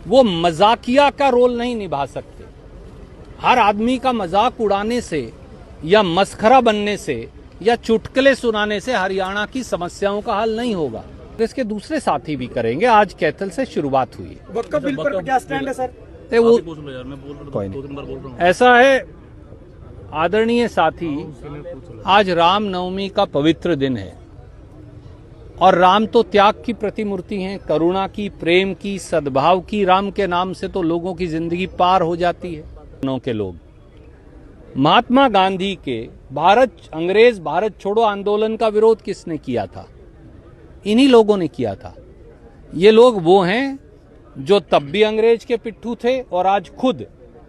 वो मजाकिया का रोल नहीं निभा सकते। हर आदमी का मजाक उड़ाने से या मस्खरा बनने से या चुटकुले सुनाने से हरियाणा की समस्याओं का हल नहीं होगा। इसके दूसरे साथी भी करेंगे। आज कैथल से शुरुआत हुई। वक्फ बिल पर क्या स्टैंड है सर? ऐसा है आदरणीय साथी, आज रामनवमी का पवित्र दिन है और राम तो त्याग की प्रतिमूर्ति हैं, करुणा की, प्रेम की, सद्भाव की। राम के नाम से तो लोगों की जिंदगी पार हो जाती है। के लोग महात्मा गांधी के अंग्रेज भारत छोड़ो आंदोलन का विरोध किसने किया था? इन्हीं लोगों ने किया था। ये लोग वो हैं जो तब भी अंग्रेज के पिट्ठू थे और आज खुद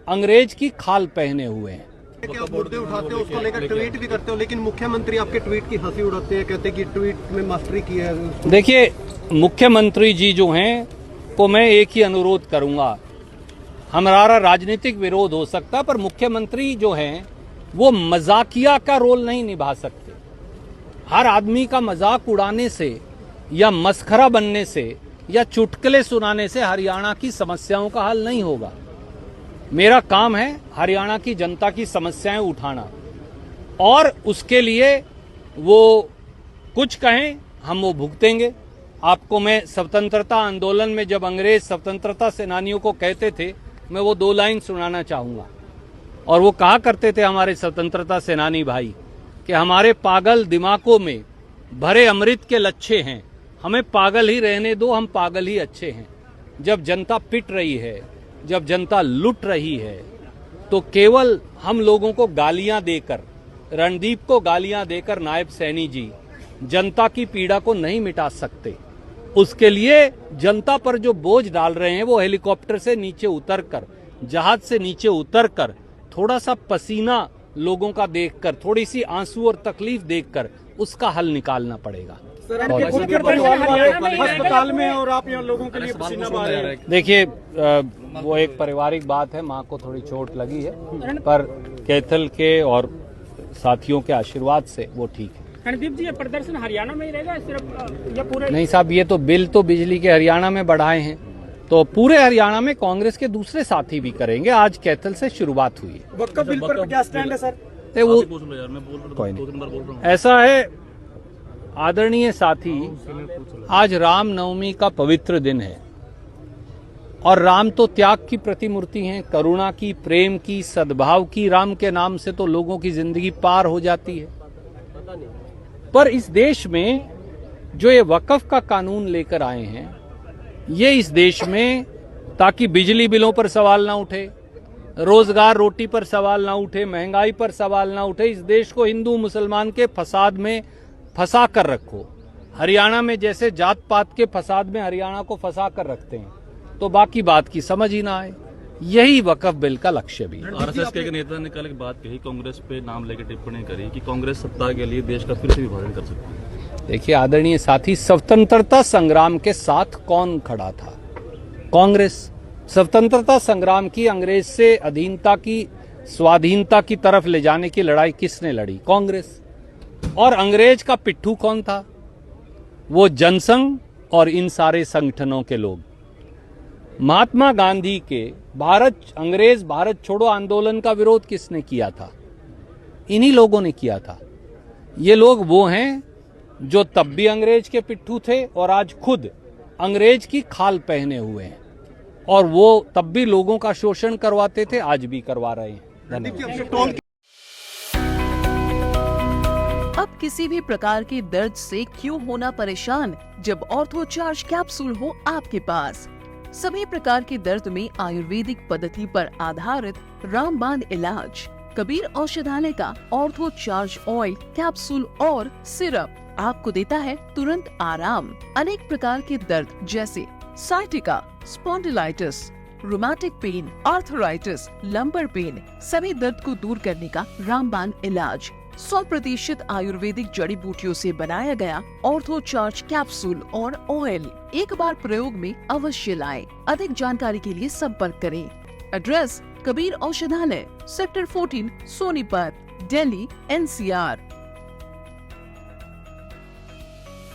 अंग्रेज की खाल पहने हुए हैं। आप मुद्दे उठाते हो, उसको लेकर ट्वीट भी करते हो, लेकिन मुख्यमंत्री आपके ट्वीट की हंसी उड़ाते हैं, कहते हैं कि ट्वीट में मास्टरी की है। देखिए, मुख्यमंत्री जी जो हैं को मैं एक ही अनुरोध करूंगा, हमारा राजनीतिक विरोध हो सकता है पर मुख्यमंत्री जो हैं वो मजाकिया का रोल नहीं निभा सकते। हर आदमी का मजाक उड़ाने से या मस्खरा बनने से या चुटकुले सुनाने से हरियाणा की समस्याओं का हल नहीं होगा। मेरा काम है हरियाणा की जनता की समस्याएं उठाना और उसके लिए वो कुछ कहें हम वो भुगतेंगे। आपको मैं स्वतंत्रता आंदोलन में जब अंग्रेज स्वतंत्रता सेनानियों को कहते थे, मैं वो 2 लाइन सुनाना चाहूंगा। और वो कहा करते थे हमारे स्वतंत्रता सेनानी भाई कि हमारे पागल दिमागों में भरे अमृत के लच्छे हैं, हमें पागल ही रहने दो, हम पागल ही अच्छे हैं। जब जनता पिट रही है, जब जनता लुट रही है, तो केवल हम लोगों को गालियां देकर, रणदीप को गालियां देकर नायब सैनी जी जनता की पीड़ा को नहीं मिटा सकते। उसके लिए जनता पर जो बोझ डाल रहे हैं वो हेलीकॉप्टर से नीचे उतरकर, जहाज से नीचे उतरकर, थोड़ा सा पसीना लोगों का देखकर, थोड़ी सी आंसू और तकलीफ देखकर उसका हल निकालना पड़ेगा। अस्पताल में और आप यहाँ लोगों के लिए पसीना बहा रहे हैं। देखिए, वो एक पारिवारिक बात है, माँ को थोड़ी चोट लगी है पर कैथल के और साथियों के आशीर्वाद से वो ठीक है। रणदीप जी, ये प्रदर्शन हरियाणा में ही रहेगा सिर्फ या पूरे? नहीं साहब, ये तो बिल तो बिजली के हरियाणा में बढ़ाए हैं, तो पूरे हरियाणा में कांग्रेस के दूसरे साथी भी करेंगे। आज कैथल से शुरुआत हुई है। वक्फ बिल पर क्या स्टैंड है सर? वो कोई नहीं। ऐसा है आदरणीय साथी, आज रामनवमी का पवित्र दिन है और राम तो त्याग की प्रतिमूर्ति हैं, करुणा की, प्रेम की, सद्भाव की। राम के नाम से तो लोगों की जिंदगी पार हो जाती है। पर इस देश में जो ये वक्फ का कानून लेकर आए हैं, ये इस देश में ताकि बिजली बिलों पर सवाल ना उठे, रोजगार रोटी पर सवाल ना उठे, महंगाई पर सवाल ना उठे, इस देश को हिंदू मुसलमान के फसाद में फंसा कर रखो। हरियाणा में जैसे जात पात के फसाद में हरियाणा को फंसा कर रखते हैं, तो बाकी बात की समझ ही ना आए। यही वक्फ बिल का लक्ष्य भी है। आरएसएस के एक नेता ने कल एक बात कही, कांग्रेस पे नाम लेकर टिप्पणी करी कि कांग्रेस सत्ता के लिए देश का फिर से विभाजन कर सकती है। देखिए आदरणीय साथी, स्वतंत्रता संग्राम के साथ कौन खड़ा था? कांग्रेस। स्वतंत्रता संग्राम की, अंग्रेज से अधीनता की, स्वाधीनता की तरफ ले जाने की लड़ाई किसने लड़ी? कांग्रेस। और अंग्रेज का पिट्ठू कौन था? वो जनसंघ और इन सारे संगठनों के लोग। महात्मा गांधी के अंग्रेज भारत छोड़ो आंदोलन का विरोध किसने किया था? इन्हीं लोगों ने किया था। ये लोग वो हैं जो तब भी अंग्रेज के पिट्ठू थे और आज खुद अंग्रेज की खाल पहने हुए हैं, और वो तब भी लोगों का शोषण करवाते थे, आज भी करवा रहे हैं। अब किसी भी प्रकार के दर्द से क्यों होना परेशान, जब ऑर्थो चार्ज कैप्सूल हो आपके पास। सभी प्रकार के दर्द में आयुर्वेदिक पद्धति पर आधारित रामबाण इलाज। कबीर औषधालय का ऑर्थो चार्ज ऑयल, कैप्सूल और सिरप आपको देता है तुरंत आराम। अनेक प्रकार के दर्द जैसे sciatica, spondylitis, rheumatic pain, arthritis, lumbar pain, सभी दर्द को दूर करने का रामबाण इलाज 100% आयुर्वेदिक जड़ी बूटियों से बनाया गया ऑर्थो चार्ज कैप्सूल और ऑयल एक बार प्रयोग में अवश्य लाएं। अधिक जानकारी के लिए संपर्क करें। एड्रेस: कबीर औषधालय, सेक्टर 14, सोनीपत, दिल्ली, NCR।